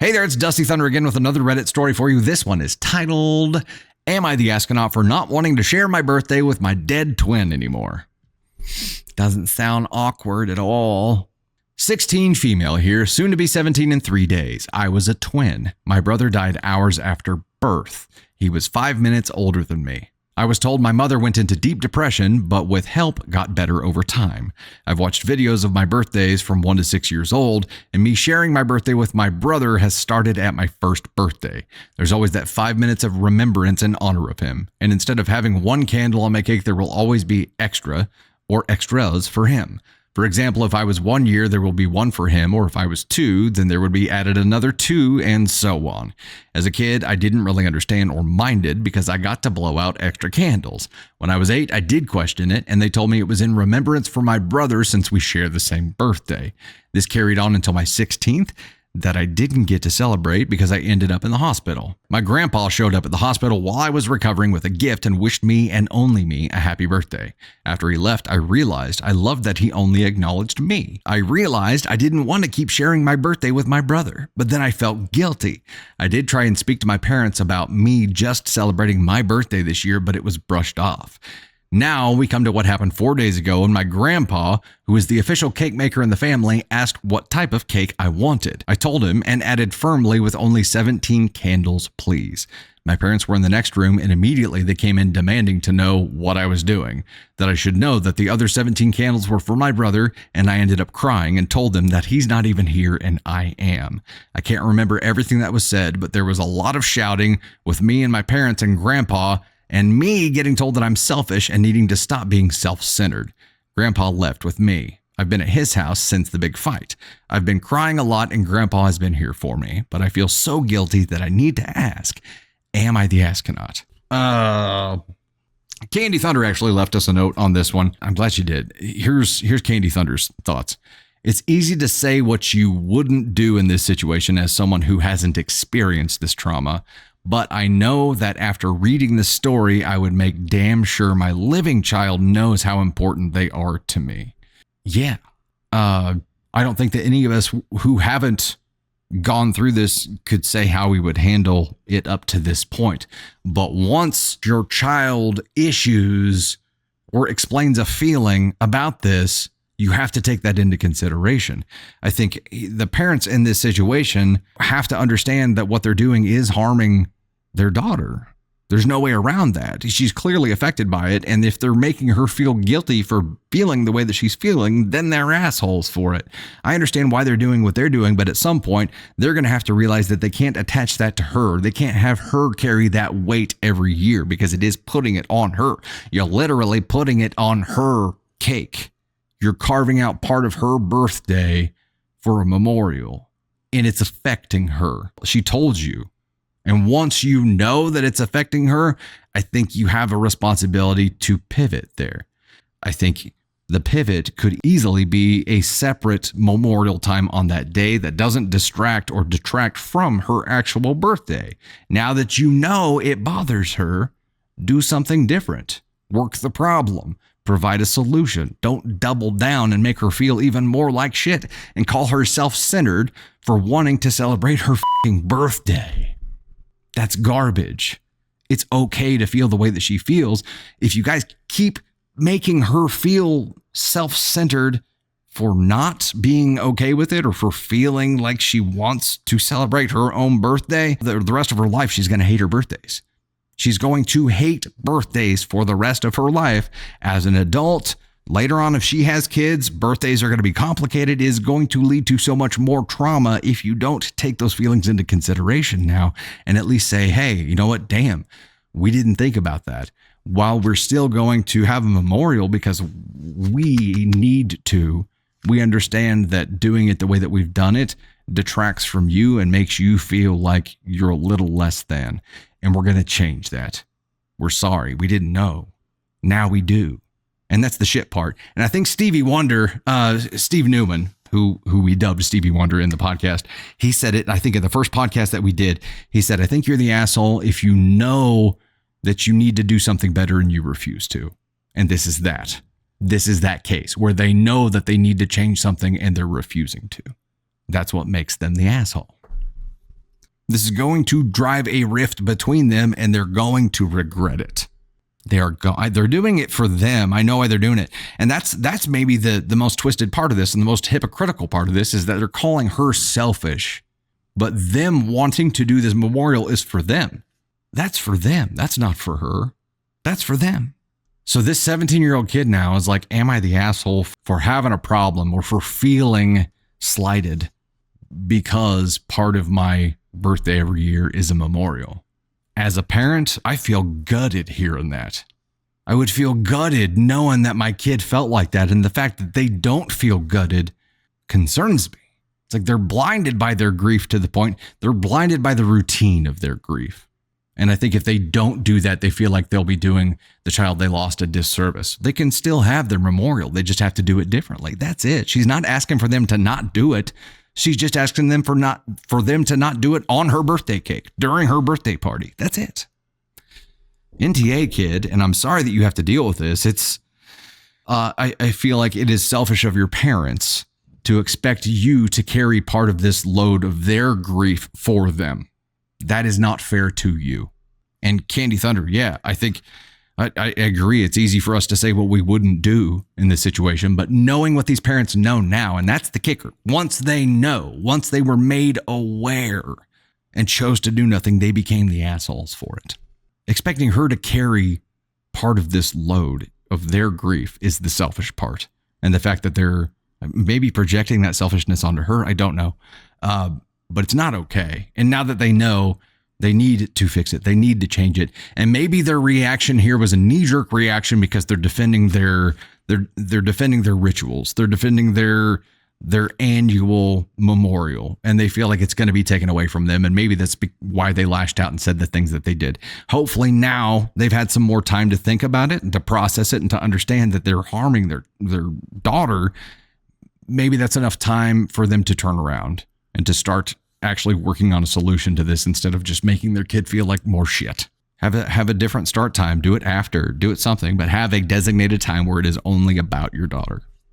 Hey there, it's Dusty Thunder again with another Reddit story for you. This one is titled, Am I the Astronaut for Not Wanting to Share My Birthday with My Dead Twin Anymore? Doesn't sound awkward at all. 16 female here, soon to be 17 in 3 days. I was a twin. My brother died hours after birth. He was 5 minutes older than me. I was told my mother went into deep depression, but with help got better over time. I've watched videos of my birthdays from 1 to 6 years old, and me sharing my birthday with my brother has started at my first birthday. There's always that 5 minutes of remembrance in honor of him. And instead of having one candle on my cake, there will always be extra or extras for him. For example, if I was 1 year, there will be one for him, or if I was 2, then there would be added another 2, and so on. As a kid, I didn't really understand or mind it because I got to blow out extra candles. When I was 8, I did question it, and they told me it was in remembrance for my brother since we share the same birthday. This carried on until my 16th, that I didn't get to celebrate because I ended up in the hospital. My grandpa showed up at the hospital while I was recovering with a gift and wished me and only me a happy birthday. After he left, I realized I loved that he only acknowledged me. I realized I didn't want to keep sharing my birthday with my brother, but then I felt guilty. I did try and speak to my parents about me just celebrating my birthday this year, but it was brushed off. Now we come to what happened 4 days ago, and my grandpa, who is the official cake maker in the family, asked what type of cake I wanted. I told him and added firmly with only 17 candles, please. My parents were in the next room, and immediately they came in demanding to know what I was doing, that I should know that the other 17 candles were for my brother, and I ended up crying and told them that he's not even here and I am. I can't remember everything that was said, but there was a lot of shouting with me and my parents and grandpa, and me getting told that I'm selfish and needing to stop being self-centered. Grandpa left with me. I've been at his house since the big fight. I've been crying a lot and Grandpa has been here for me, but I feel so guilty that I need to ask, am I the astronaut? Candy Thunder actually left us a note on this one. I'm glad she did. Here's Candy Thunder's thoughts. It's easy to say what you wouldn't do in this situation as someone who hasn't experienced this trauma, but I know that after reading the story, I would make damn sure my living child knows how important they are to me. Yeah. I don't think that any of us who haven't gone through this could say how we would handle it up to this point. But once your child issues or explains a feeling about this, you have to take that into consideration. I think the parents in this situation have to understand that what they're doing is harming their daughter. There's no way around that. She's clearly affected by it. And if they're making her feel guilty for feeling the way that she's feeling, then they're assholes for it. I understand why they're doing what they're doing, but at some point, they're going to have to realize that they can't attach that to her. They can't have her carry that weight every year because it is putting it on her. You're literally putting it on her cake. You're carving out part of her birthday for a memorial, and it's affecting her. She told you. And once you know that it's affecting her, I think you have a responsibility to pivot there. I think the pivot could easily be a separate memorial time on that day that doesn't distract or detract from her actual birthday. Now that you know it bothers her, do something different. Work the problem. Provide a solution. Don't double down and make her feel even more like shit and call her self-centered for wanting to celebrate her fucking birthday. That's garbage. It's okay to feel the way that she feels. If you guys keep making her feel self-centered for not being okay with it or for feeling like she wants to celebrate her own birthday, the rest of her life, she's going to hate her birthdays. She's going to hate birthdays for the rest of her life. As an adult, later on, if she has kids, birthdays are going to be complicated. It is going to lead to so much more trauma if you don't take those feelings into consideration now and at least say, hey, you know what? Damn, we didn't think about that. While we're still going to have a memorial because we need to, we understand that doing it the way that we've done it detracts from you and makes you feel like you're a little less than. And we're going to change that. We're sorry. We didn't know. Now we do. And that's the shit part. And I think Stevie Wonder, Steve Newman, who we dubbed Stevie Wonder in the podcast, he said it, I think in the first podcast that we did, he said, I think you're the asshole if you know that you need to do something better and you refuse to. And this is that. This is that case where they know that they need to change something and they're refusing to. That's what makes them the asshole. This is going to drive a rift between them, and they're going to regret it. They're doing it for them. I know why they're doing it. And that's maybe the most twisted part of this, and the most hypocritical part of this, is that they're calling her selfish. But them wanting to do this memorial is for them. That's for them. That's not for her. That's for them. So this 17-year-old kid now is like, am I the asshole for having a problem or for feeling slighted because part of my birthday every year is a memorial? As a parent, I feel gutted hearing that. I would feel gutted knowing that my kid felt like that. And the fact that they don't feel gutted concerns me. It's like they're blinded by their grief to the point they're blinded by the routine of their grief. And I think if they don't do that, they feel like they'll be doing the child they lost a disservice. They can still have their memorial. They just have to do it differently. That's it. She's not asking for them to not do it. She's just asking them for them to not do it on her birthday cake during her birthday party. That's it. NTA kid, and I'm sorry that you have to deal with this. It's I feel like it is selfish of your parents to expect you to carry part of this load of their grief for them. That is not fair to you. And Candy Thunder, yeah, I think I agree. It's easy for us to say what we wouldn't do in this situation, but knowing what these parents know now, and that's the kicker. Once they know, once they were made aware and chose to do nothing, they became the assholes for it. Expecting her to carry part of this load of their grief is the selfish part. And the fact that they're maybe projecting that selfishness onto her, I don't know. But it's not okay. And now that they know, they need to fix it. They need to change it. And maybe their reaction here was a knee-jerk reaction because they're defending they're defending their rituals. They're defending their annual memorial, and they feel like it's going to be taken away from them. And maybe that's why they lashed out and said the things that they did. Hopefully now they've had some more time to think about it and to process it and to understand that they're harming their daughter. Maybe that's enough time for them to turn around and to start actually working on a solution to this instead of just making their kid feel like more shit. Have a different start time. Do it after. Do it something, but have a designated time where it is only about your daughter.